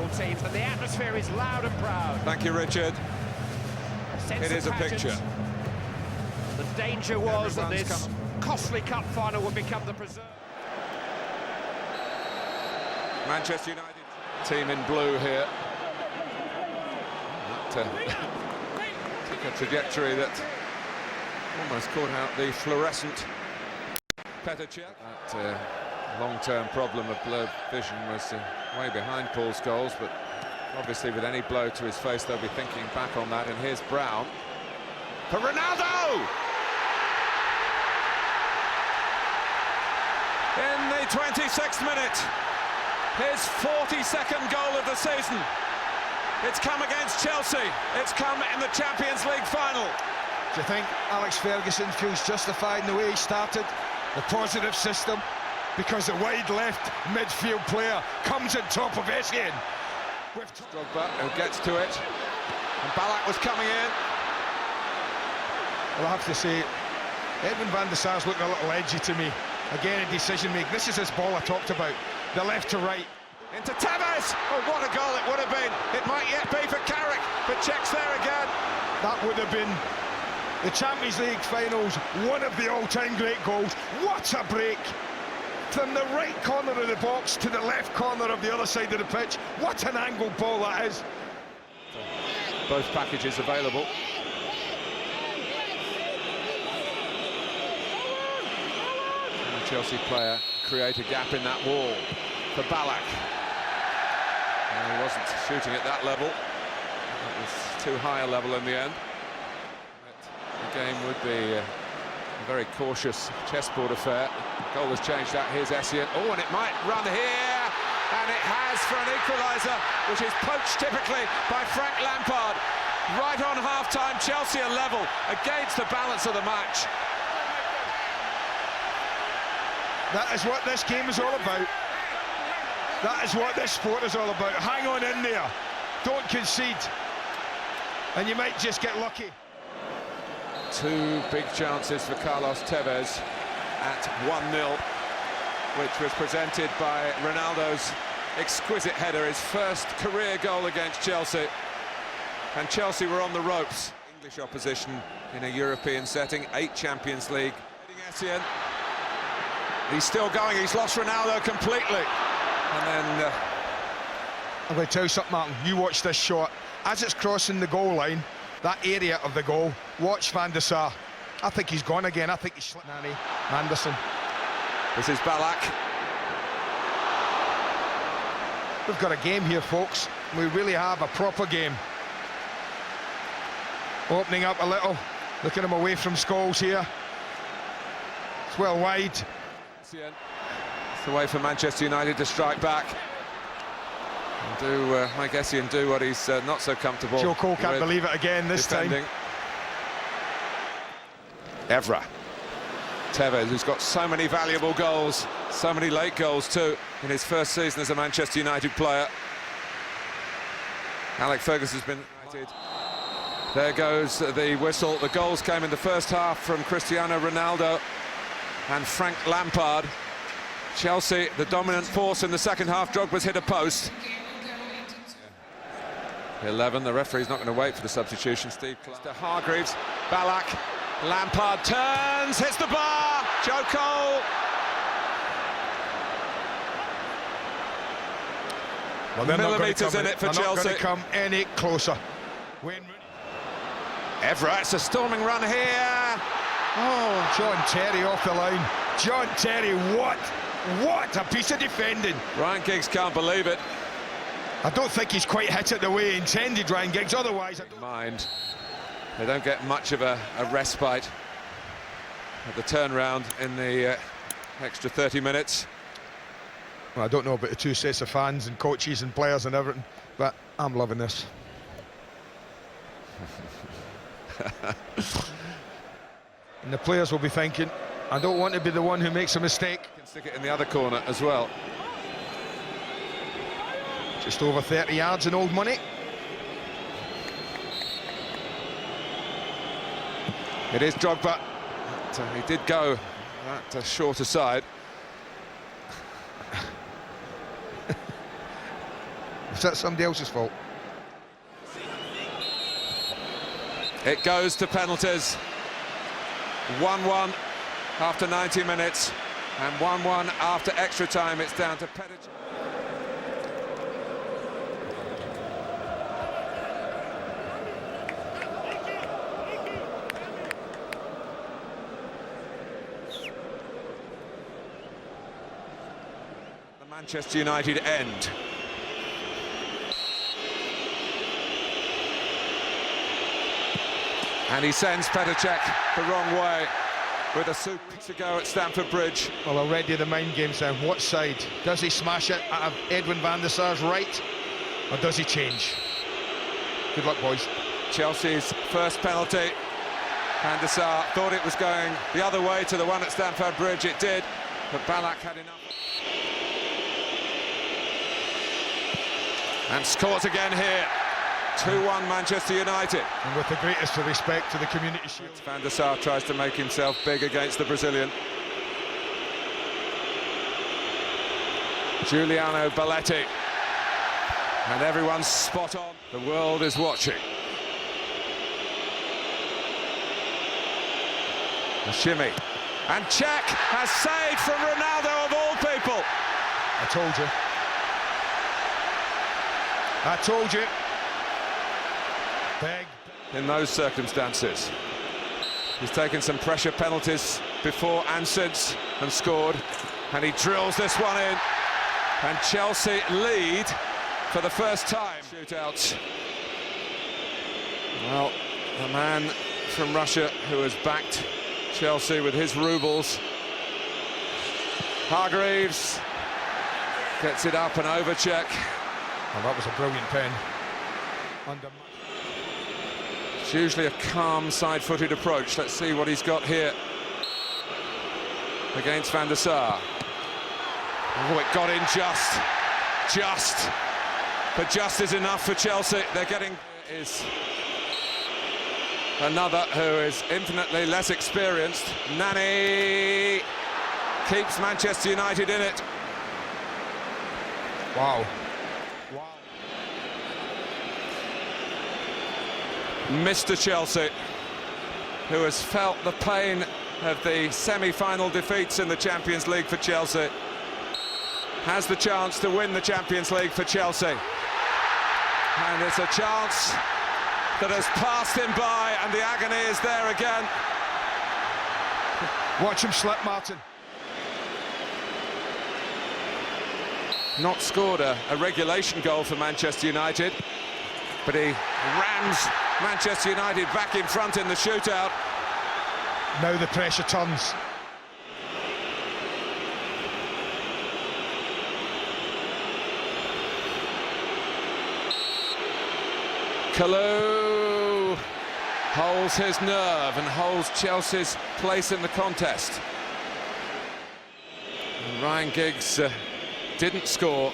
rival teams, and the atmosphere is loud and proud. Thank you, Richard. It is a picture. The danger was that this costly cup final would become the preserve. Manchester United team in blue here. That took a trajectory that almost caught out the fluorescent Petr Cech. That long-term problem of blurred vision was way behind Paul's goals, but obviously with any blow to his face they'll be thinking back on that. And here's Brown for Ronaldo! In the 26th minute, his 42nd goal of the season. It's come against Chelsea. It's come in the Champions League final. Do you think Alex Ferguson feels justified in the way he started? The positive system, because the wide left midfield player comes on top of Essien. Drogba, who gets to it, and Ballack was coming in. Well, I have to say, Edwin van der Sar's looking a little edgy to me. Again, in decision making. This is his ball I talked about. The left to right. Into Tevez! Oh, what a goal it would have been. It might yet be for Carrick, but Cech's there again. That would have been the Champions League finals, one of the all-time great goals. What a break! From the right corner of the box to the left corner of the other side of the pitch. What an angled ball that is. Both packages available. And the Chelsea player create a gap in that wall for Ballack. And he wasn't shooting at that level. It was too high a level in the end. But the game would be a very cautious chessboard affair. Goal has changed that. Here's Essien. Oh, and it might run here, and it has for an equalizer, which is poached typically by Frank Lampard. Right on half-time, Chelsea are level against the balance of the match. That is what this game is all about. That is what this sport is all about. Hang on in there. Don't concede. And you might just get lucky. Two big chances for Carlos Tevez at 1-0, which was presented by Ronaldo's exquisite header, his first career goal against Chelsea. And Chelsea were on the ropes. English opposition in a European setting, 8 Champions League. Essien. He's still going, he's lost Ronaldo completely. And then... I'm going to tell you something, Martin. You watch this shot. As it's crossing the goal line, that area of the goal, watch Van der Sar. I think he's gone again. I think he's slipped. Anderson. This is Ballack. We've got a game here, folks. We really have a proper game. Opening up a little. Looking him away from Scholes here. It's well wide. It's the way for Manchester United to strike back. And make Essien do what he's not so comfortable. Joe Cole can't believe it again this defending. time. Evra. Tevez, who's got so many valuable goals, so many late goals too, in his first season as a Manchester United player. Alex Ferguson's been United. There goes the whistle. The goals came in the first half from Cristiano Ronaldo and Frank Lampard. Chelsea, the dominant force in the second half. Drogba's hit a post. 11, the referee's not going to wait for the substitution. Steve Clark to Hargreaves, Ballack, Lampard turns, hits the bar, Joe Cole. Well, they're millimetres in it for Chelsea. Not going to come any closer. Evra, it's a storming run here. Oh, John Terry off the line. John Terry, what a piece of defending. Ryan Giggs can't believe it. I don't think he's quite hit it the way he intended, Ryan Giggs. Otherwise, I don't mind. They don't get much of a respite at the turnaround in the extra 30 minutes. Well, I don't know about the two sets of fans and coaches and players and everything, but I'm loving this. And the players will be thinking, I don't want to be the one who makes a mistake. Can stick it in the other corner as well. Just over 30 yards in old money. It is Drogba. He did go that shorter side. perhaps that's somebody else's fault. It goes to penalties. 1-1 after 90 minutes and 1-1 after extra time. It's down to Petic. The Manchester United end. And he sends Petr the wrong way with a soup to go at Stamford Bridge. Well, already the mind game's down. What side? Does he smash it at Edwin van der Sar's right, or does he change? Good luck, boys. Chelsea's first penalty. Van der Sar thought it was going the other way to the one at Stamford Bridge. It did, but Ballack had enough. And scores again here. 2-1 Manchester United. And with the greatest of respect to the Community Shield. Van der Sar tries to make himself big against the Brazilian. Giuliano Belletti. And everyone's spot on. The world is watching. A shimmy. And Cech has saved from Ronaldo of all people. I told you. I told you. Beg. In those circumstances. He's taken some pressure penalties before and since and scored. And he drills this one in. And Chelsea lead for the first time. Shootouts. Well, the man from Russia who has backed Chelsea with his rubles. Hargreaves gets it up and over Cech. Oh, that was a brilliant pen. It's usually a calm, side-footed approach. Let's see what he's got here against Van der Sar. Oh, it got in just. But just is enough for Chelsea. They're getting... is another who is infinitely less experienced. Nani keeps Manchester United in it. Wow. Mr. Chelsea, who has felt the pain of the semi-final defeats in the Champions League for Chelsea, has the chance to win the Champions League for Chelsea. And it's a chance that has passed him by, and the agony is there again. Watch him slip, Martin. Not scored a regulation goal for Manchester United, but he rams Manchester United back in front in the shootout. Now the pressure turns. Kalou holds his nerve and holds Chelsea's place in the contest. And Ryan Giggs didn't score.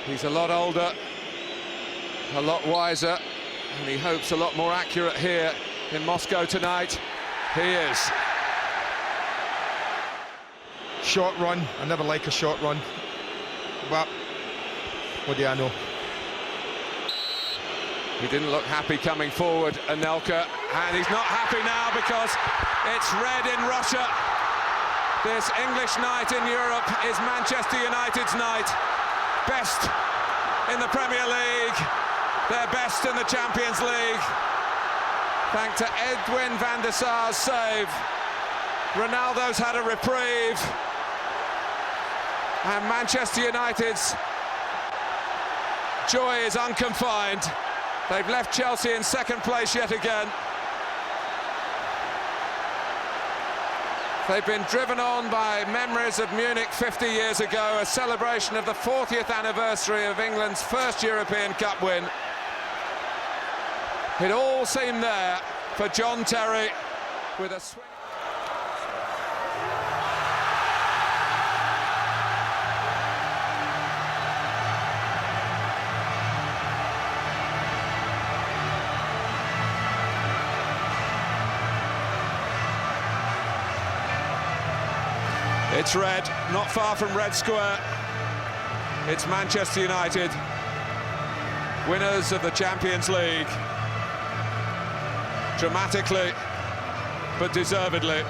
He's a lot older, a lot wiser, and he hopes a lot more accurate here in Moscow tonight. He is. Short run. I never like a short run. But what do I know? He didn't look happy coming forward, Anelka, and he's not happy now because it's red in Russia. This English night in Europe is Manchester United's night. Best in the Premier League, their best in the Champions League. Thanks to Edwin van der Sar's save. Ronaldo's had a reprieve. And Manchester United's joy is unconfined. They've left Chelsea in second place yet again. They've been driven on by memories of Munich 50 years ago, a celebration of the 40th anniversary of England's first European Cup win. It all seemed there for John Terry with a swing. It's red, not far from Red Square. It's Manchester United. winners of the Champions League. Dramatically, but deservedly.